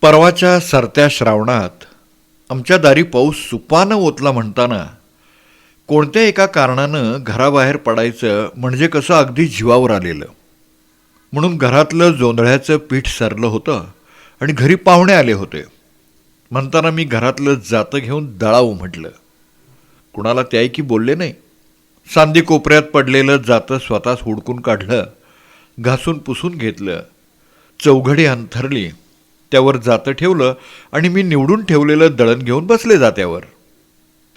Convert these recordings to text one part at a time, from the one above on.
परवाच्या सरत्या श्रावणात आमच्या दारी पाऊस सुपानं ओतला म्हणताना कोणत्या एका कारणानं घराबाहेर पडायचं म्हणजे कसं अगदी जीवावर आलेलं. म्हणून घरातलं जोंधळ्याचं पीठ सरलं होतं आणि घरी पाहुणे आले होते. म्हणताना मी घरातलं जातं घेऊन दळावं म्हटलं. कुणाला त्याऐकी बोलले नाही. सांदी कोपऱ्यात पडलेलं जातं स्वतःच हुडकून काढलं, घासून पुसून घेतलं, चौघडी अंथरली, त्यावर जातं ठेवलं आणि मी निवडून ठेवलेलं दळण घेऊन बसले जात्यावर.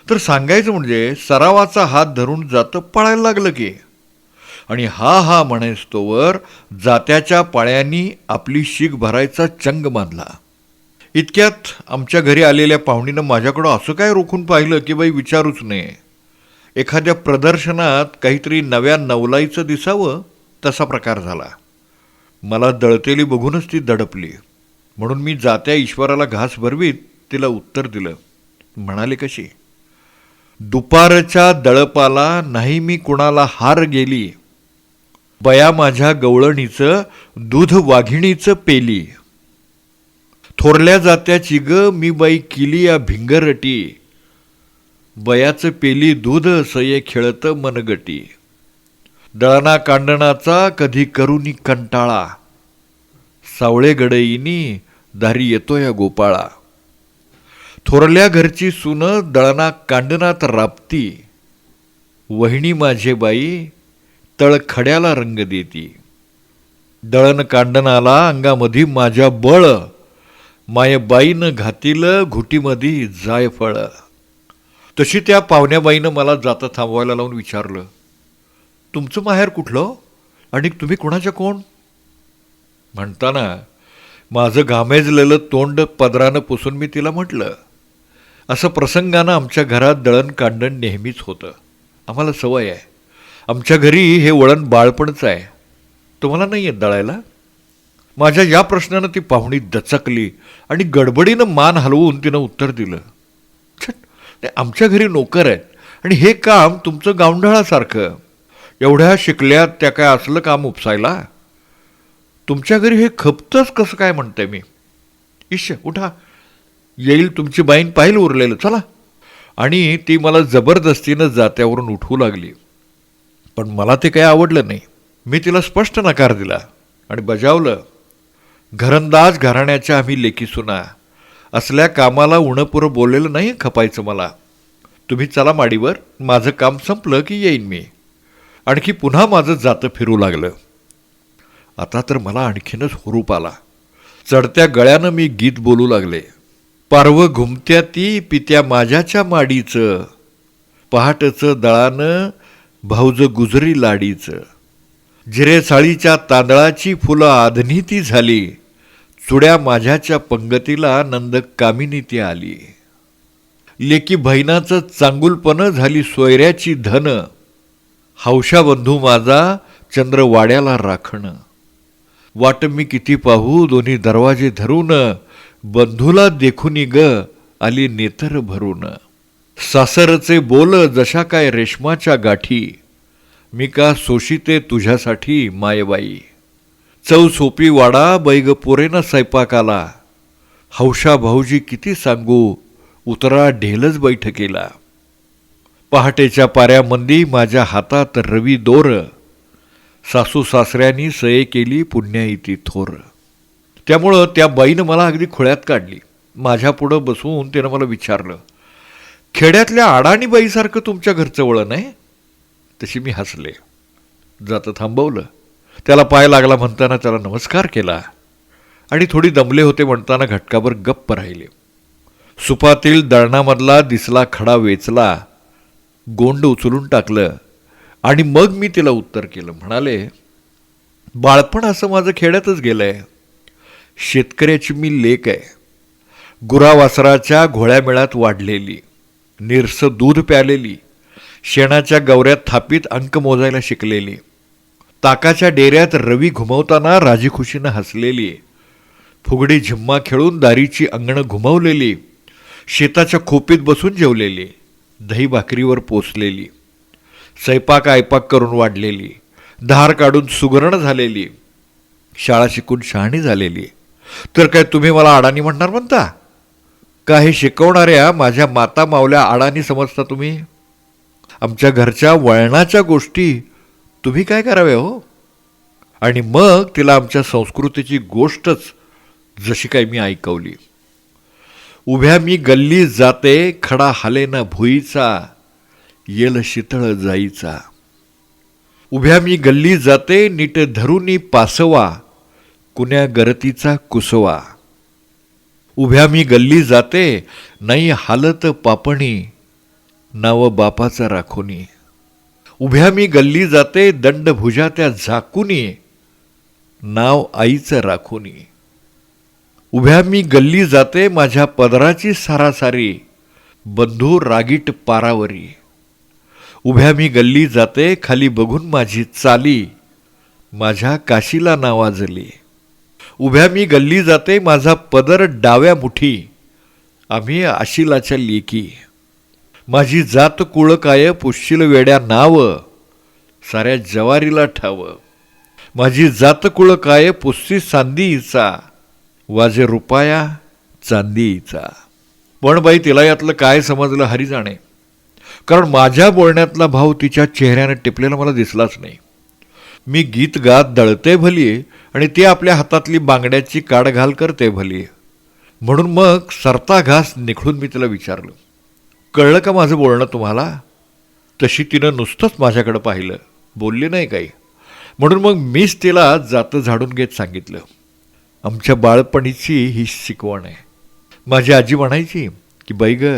तर सांगायचं म्हणजे सरावाचा हात धरून जातं पळायला लागलं की, आणि हा म्हणायच तोवर जात्याच्या पाळ्यांनी आपली शीग भरायचा चंग बांधला. इतक्यात आमच्या घरी आलेल्या पाहुणीनं माझ्याकडं असं काय रोखून पाहिलं की बाई विचारूच नये. एखाद्या प्रदर्शनात काहीतरी नव्या नवलाईचं दिसावं तसा प्रकार झाला. मला दळतेली बघूनच ती दडपली. म्हणून मी जात्या ईश्वराला घास भरवीत तिला उत्तर दिलं. म्हणाले कशी, दुपारच्या दळपाला नाही मी कुणाला हार गेली, बया माझ्या गवळणीचं दूध वाघिणीचं पेली, थोरल्या जात्याची ग मी बाई किली या भिंगरटी, बयाचं पेली दूध सये खेळतं मनगटी, दळणा कांडणाचा कधी करूनी कंटाळा, सावळे गडईनी दारी येतो या गोपाळा, थोरल्या घरची सून दळणा कांडणात राबती, वहिनी माझे बाई तळ खड्याला रंग देती, दळण कांडणाला अंगामधी माझ्या बळ, माय बाईनं घातीलं घुटीमधी जायफळ. तशी त्या पाहुण्याबाईनं मला जातं थांबवायला लावून विचारलं, तुमचं माहेर कुठलं आणि तुम्ही कुणाच्या कोण? म्हणताना माझं घामेजलेलं तोंड पदरानं पुसून मी तिला म्हटलं, असं प्रसंगानं आमच्या घरात दळण कांडण नेहमीच होतं. आम्हाला सवय आहे. आमच्या घरी हे वळण बाळपणचं आहे. तुम्हाला नाही येत दळायला? माझ्या या प्रश्नानं ती पाहुणी दचकली आणि गडबडीनं मान हलवून तिनं उत्तर दिलं, छट, आमच्या घरी नोकर आहेत आणि हे काम तुमचं गावंढळासारखं. एवढ्या शिकल्यात त्या काय असलं काम उपसायला? तुमच्या घरी हे खपतंच कसं काय म्हणते मी. इश्य उठा, येईल तुमची बाईन पाहिलं उरलेलं, चला. आणि ती मला जबरदस्तीनं जात्यावरून उठवू लागली. पण मला ते काही आवडलं नाही. मी तिला स्पष्ट नकार दिला आणि बजावलं, घरंदाज घराण्याच्या आम्ही लेकी सुना, असल्या कामाला उणपुरं बोललेलं नाही खपायचं मला. तुम्ही चला माडीवर, माझं काम संपलं की येईन मी. आणखी पुन्हा माझं जातं फिरू लागलं. आता तर मला आणखीनच हुरूप आला. चढत्या गळ्यानं मी गीत बोलू लागले, पारव घुमत्या ती पित्या माझ्याच्या माडीचं, पहाटचं दळानं भाऊज गुजरी लाडीचं, जिरे साळीच्या तांदळाची फुलं आधनी ती झाली, चुड्या माझ्याच्या पंगतीला नंद कामिनी ती आली, लेकी बहिणाचं चांगुलपण झाली सोयऱ्याची धन, हौशा बंधू माझा चंद्र वाड्याला राखण, वाट मी किती पाहू दोन्ही दरवाजे धरून, बंधूला देखुनी ग आली नेतर भरून, सासरचे बोल जशा काय रेशमाच्या गाठी, मी का सोशिते तुझ्यासाठी मायबाई, चव सोपी वाडा बैग पोरेना स्वयंपाकाला, हौशा भाऊजी किती सांगू उतरा ढेलच बैठकीला, पहाटेच्या पाऱ्यामंदी माझ्या हातात रवी दोर, सासू सासऱ्यांनी सये केली पुण्याईती थोर. त्यामुळं त्या बाईनं मला अगदी खुळ्यात काढली. माझ्या पुढं बसवून त्यानं मला विचारलं, खेड्यातल्या अडाणी बाईसारखं तुमच्या घरचं वळण आहे? तशी मी हसले. जातं थांबवलं. त्याला पाय लागला म्हणताना त्याला नमस्कार केला आणि थोडी दमले होते म्हणताना घटकाभर गप्प राहिले. सुपातील दळणामधला दिसला खडा वेचला, गोंड उचलून टाकलं आणि मग मी तिला उत्तर केलं. म्हणाले, बाळपण असं माझं खेड्यातच गेलंय. शेतकऱ्याची मी लेक आहे. गुरावासराच्या घोळ्यामेळात वाढलेली, निरसं दूध प्यालेली, शेणाच्या गवऱ्यात थापीत अंक मोजायला शिकलेली, ताकाच्या डेऱ्यात रवी घुमवताना राजीखुशीनं हसलेली, फुगडी झिम्मा खेळून दारीची अंगणं घुमवलेली, शेताच्या खोपीत बसून जेवलेली, दही भाकरीवर पोचलेली, स्वयंपाक आयपाक करून वाढलेली, धार काढून सुगरण झालेली, शाळा शिकून शहाणी झालेली, तर काय तुम्ही मला अडाणी म्हणणार म्हणता का? हे शिकवणाऱ्या माझ्या माता मावल्या अडाणी समजता तुम्ही? आमच्या घरच्या वळणाच्या गोष्टी तुम्ही काय कराव्या हो? आणि मग तिला आमच्या संस्कृतीची गोष्टच जशी काय मी ऐकवली. उभ्या मी गल्ली जाते, खडा हालेना भुईचा, येल शीतळ जाईचा. उभ्या मी गल्ली जाते, नीट धरुनी पासवा, कुण्या गरतीचा कुसवा. उभ्या मी गल्ली जाते, नाही हालत पापणी, नाव बापाचा राखोनी. उभ्या मी गल्ली जाते, दंड भुजा त्या झाकुनी, नाव आईचं राखोनी. उभ्या मी गल्ली जाते, माझ्या पदराची सारासारी, बंधू रागीट पारावरी. उभ्या मी गल्ली जाते, खाली बघून माझी चाली, माझ्या काशीला नावाजली. उभ्या मी गल्ली जाते, माझा पदर डाव्या मुठी, आम्ही आशिलाच्या लेकी. माझी जात कुळ काय, पुष्शील वेड्या नाव, साऱ्या जवारीला ठाव. माझी जात कुळ काय, पुस्सी सांदीचा, वाजे रुपाया चांदीचा. पण बाई तिला यातलं काय समजलं हरी जाणे, कारण माझ्या बोलण्यातला भाव तिच्या चेहऱ्याने टिपलेला मला दिसलाच नाही. मी गीत गात दळते भली आणि ती आपल्या हातातली बांगड्याची काढघाल करते भली. म्हणून मग सरता घास निखळून मी तिला विचारलं, कळलं का माझं बोलणं तुम्हाला? तशी तिनं नुसतंच माझ्याकडं पाहिलं, बोलली नाही काही. म्हणून मग मीच तिला जातं झाडून घेत सांगितलं, आमच्या बाळपणीची ही शिकवण आहे. माझी आजी म्हणायची की बाई ग,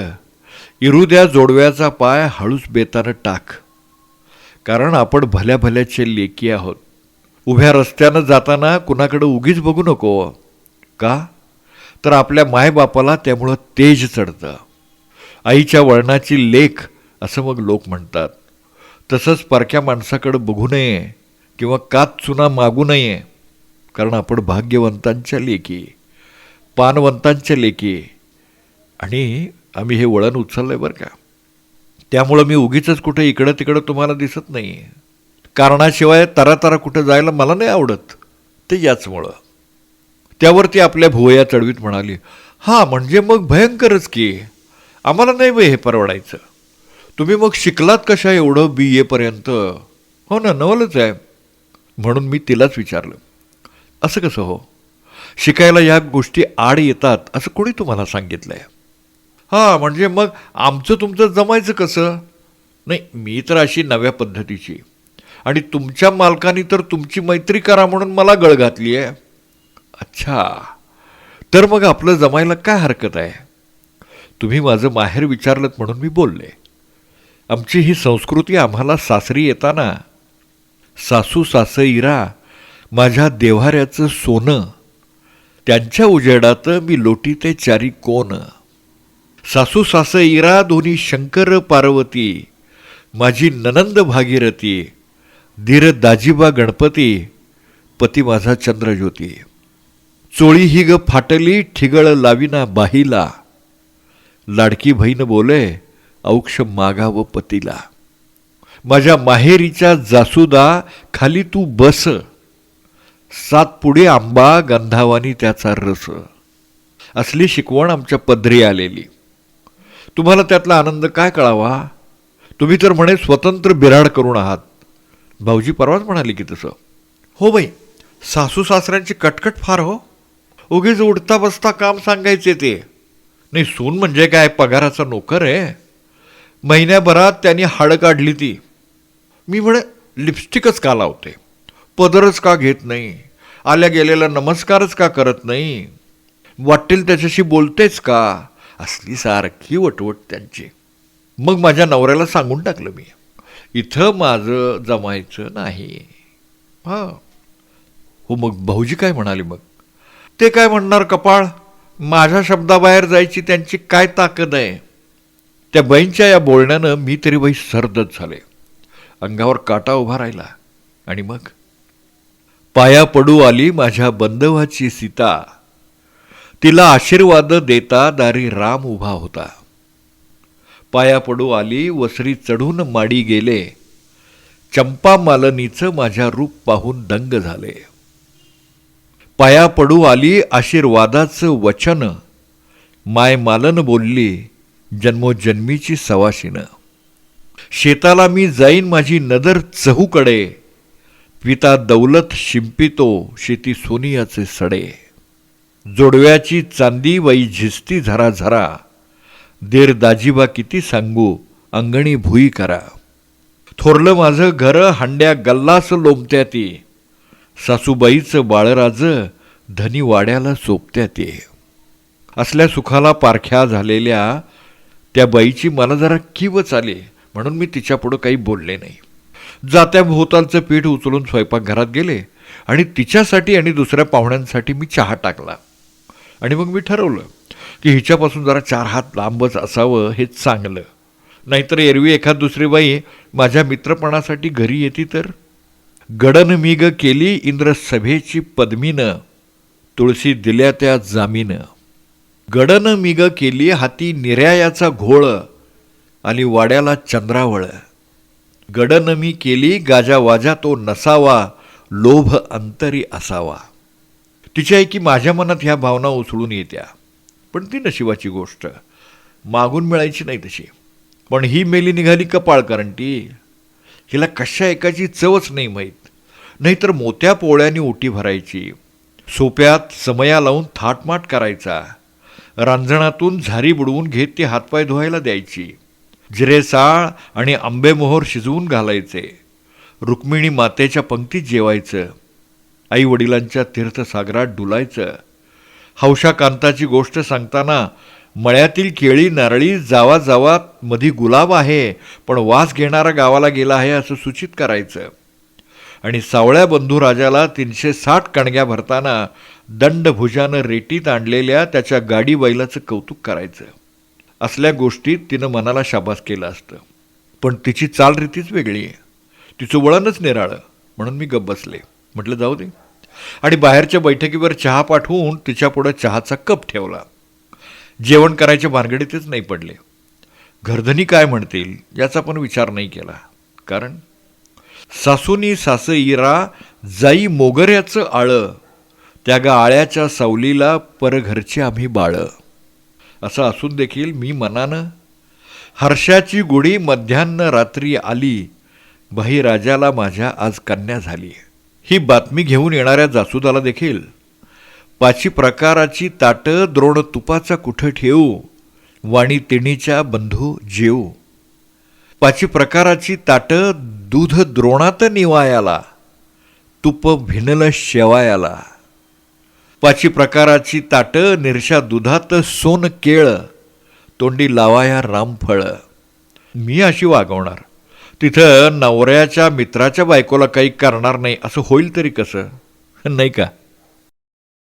इरू द्या जोडव्याचा पाय, हळूच बेतानं टाक, कारण आपण भल्या भल्याचे लेकी आहोत. उभ्या रस्त्यानं जाताना कुणाकडं उगीच बघू नको. का? तर आपल्या मायबापाला त्यामुळं तेज चढतं. आईच्या वळणाची लेख असं मग लोक म्हणतात. तसंच परक्या माणसाकडं बघू नये किंवा कात चुना मागू नये, कारण आपण भाग्यवंतांच्या लेकी, पानवंतांच्या लेकी. आणि आम्ही हे वळण उचललंय बरं का. त्यामुळं मी उगीच कुठे इकडं तिकडं तुम्हाला दिसत नाही. कारणाशिवाय तरातरा कुठं जायला मला नाही आवडत, ते याचमुळं. त्यावरती आपल्या भुवया चढवीत म्हणाली, हां म्हणजे मग भयंकरच की, आम्हाला नाही बे हे परवडायचं. तुम्ही मग शिकलात कशा एवढं BA पर्यंत? हो ना, नवलच आहे. म्हणून मी तिलाच विचारलं, असं कसं हो? शिकायला या गोष्टी आड येतात असं कोणी तुम्हाला सांगितलंय? हां म्हणजे मग आमचं तुमचं जमायचं कसं? नाही, मी तर अशी नव्या पद्धतीची, आणि तुमच्या मालकानी तर तुमची मैत्री करा म्हणून मला गळ घातली आहे. अच्छा, तर मग आपलं जमायला काय हरकत आहे? तुम्ही माझं माहेर विचारलं म्हणून मी बोलले. आमची ही संस्कृती आम्हाला सासरी येताना, सासू सासईरा माझ्या देव्हाऱ्याचं सोनं, त्यांच्या उजेडात मी लोटीते चारी कोण. सासू सासईरा दोन्ही शंकर पार्वती, माझी ननंद भागीरथी, धीर दाजीबा गणपती, पती माझा चंद्रज्योती. चोळी ही ग फाटली, ठिगळ लाविना बाहीला, लाडकी बहीण बोले, औक्ष मागाव पतीला. माझ्या माहेरीच्या जासुदा, खाली तू बस, सात पुढे आंबा, गंधावानी त्याचा रस. असली शिकवण आमच्या पदरी आलेली. तुम्हाला त्यातला आनंद काय कळावा? तुम्ही तर म्हणे स्वतंत्र बिराड करून आहात. भाऊजी परवाच म्हणाली की तसं. हो बाई, सासू सासऱ्यांची कटकट फार हो. उगीच उठता बसता काम सांगायचे ते. नाही, सून म्हणजे काय पगाराचा नोकर आहे? महिन्याभरात त्यांनी हाडं काढली ती. मी म्हणे लिपस्टिकच का लावते, पदरच का घेत नाही, आल्या गेलेला नमस्कारच का करत नाही, वाटेल त्याच्याशी बोलतेच का, असली सारखी वटवट त्यांची. मग माझ्या नवऱ्याला सांगून टाकलं मी, इथं माझं जमायचं नाही. हां हो. मग भाऊजी काय म्हणाले? मग ते काय म्हणणार कपाळ, माझ्या शब्दाबाहेर जायची त्यांची काय ताकद आहे. त्या बाईंच्या या बोलण्यानं मी तरी बाई सरदच झाले. अंगावर काटा उभा राहिला. आणि मग पाया पडू आली माझ्या बंधवाची सीता, तिला आशीर्वाद देता दारी राम उभा होता. पाया पडू आली वसरी चढून माडी गेले, चंपा मालनीचं माझ्या रूप पाहून दंग झाले. पाया पडू आली आशीर्वादाचं वचन, माय मालन बोलली जन्मोजन्मीची सवाशिनं. शेताला मी जाईन माझी नदर चहूकडे, पिता दौलत शिंपितो शेती सोनियाचे सडे. जोडव्याची चांदी वै झिजती झरा झरा, देर दाजीबा किती सांगू अंगणी भुई करा. थोरलं माझं घर हांड्या गल्लास लोंबत्या ती, सासूबाईचं बाळराज धनी वाड्याला सोबत्या ते. असल्या सुखाला पारख्या झालेल्या त्या बाईची मला जरा कीवच आली, म्हणून मी तिच्यापुढं काही बोलले नाही. जात्या भोवतालचं पीठ उचलून स्वयंपाकघरात गेले आणि तिच्यासाठी आणि दुसऱ्या पाहुण्यांसाठी मी चहा टाकला. आणि मग मी ठरवलं की हिच्यापासून जरा 4 हात लांबच असावं हे चांगलं, नाहीतर एरवी एखाद दुसरी बाई माझ्या मित्रपणासाठी घरी येते तर. गडन मीग केली इंद्र सभेची पद्मीनं, तुळशी दिल्या त्या जामीनं. गडन मीग केली हाती निर्यायाचा घोळ, आली वाड्याला चंद्रावळ. गडन मी केली गाजा वाजा तो नसावा, लोभ अंतरी असावा. तिच्या ऐकी माझ्या मनात ह्या भावना उसळून येत्या, पण ती नशिबाची गोष्ट, मागून मिळायची नाही तशी. पण ही मेली निघाली कपाळ करंटी, हिला कशा एकाची चवच नाही माहीत. नाहीतर मोत्या पोळ्याने ओटी भरायची, सोप्यात समया लावून थाटमाट करायचा, रांजणातून झारी बुडवून घेत ती हातपाय धुवायला द्यायची, जिरेसाळ आणि आंबेमोहोर शिजवून घालायचे, रुक्मिणी मातेच्या पंक्तीत जेवायचं, आई वडिलांच्या तीर्थसागरात डुलायचं. हौशा कांताची गोष्ट सांगताना मळ्यातील केळी नारळी जावा जावात मधी गुलाब आहे, पण वास घेणारा गावाला गेला आहे असं सूचित करायचं. आणि सावळ्या बंधू राजाला 360 कणग्या भरताना दंडभुजानं रेटीत आणलेल्या त्याच्या गाडी बैलाचं कौतुक करायचं. असल्या गोष्टीत तिनं मनाला शाबास केलं असतं, पण तिची चालरीतीच वेगळी आहे, तिचं वळणच निराळं. म्हणून मी गप्प बसले, म्हटलं जाऊ दे. आणि बाहेरच्या बैठकीवर चहा पाठवून तिच्यापुढं चहाचा कप ठेवला. जेवण करायच्या भानगडीतच नाही पडले. घरधनी काय म्हणतील याचा पण विचार नाही केला, कारण सासूनी सासईरा जाई मोगऱ्याचं आळं, त्या गा आळ्याच्या सावलीला परघरचे आम्ही बाळं. असं असून देखील मी मनानं हर्षाची गुढी मध्यान्ह रात्री आली, बाई राजाला माझ्या आज कन्या झाली. ही बातमी घेऊन येणाऱ्या जासुदाला देखील 5 प्रकाराची ताटं द्रोण तुपाचा कुठं ठेवू, वाणी तिणीच्या बंधू जेऊ. 5 प्रकाराची ताटं दूध द्रोणात निवायाला, तुप भिनलं शेवायाला. 5 प्रकाराची ताटं निरशा दुधात सोन केळ, तोंडी लावाया रामफळ. मी अशी वागवणार, तिथं नवऱ्याच्या मित्राच्या बायकोला काही करणार नाही असं होईल तरी कसं, नाही का?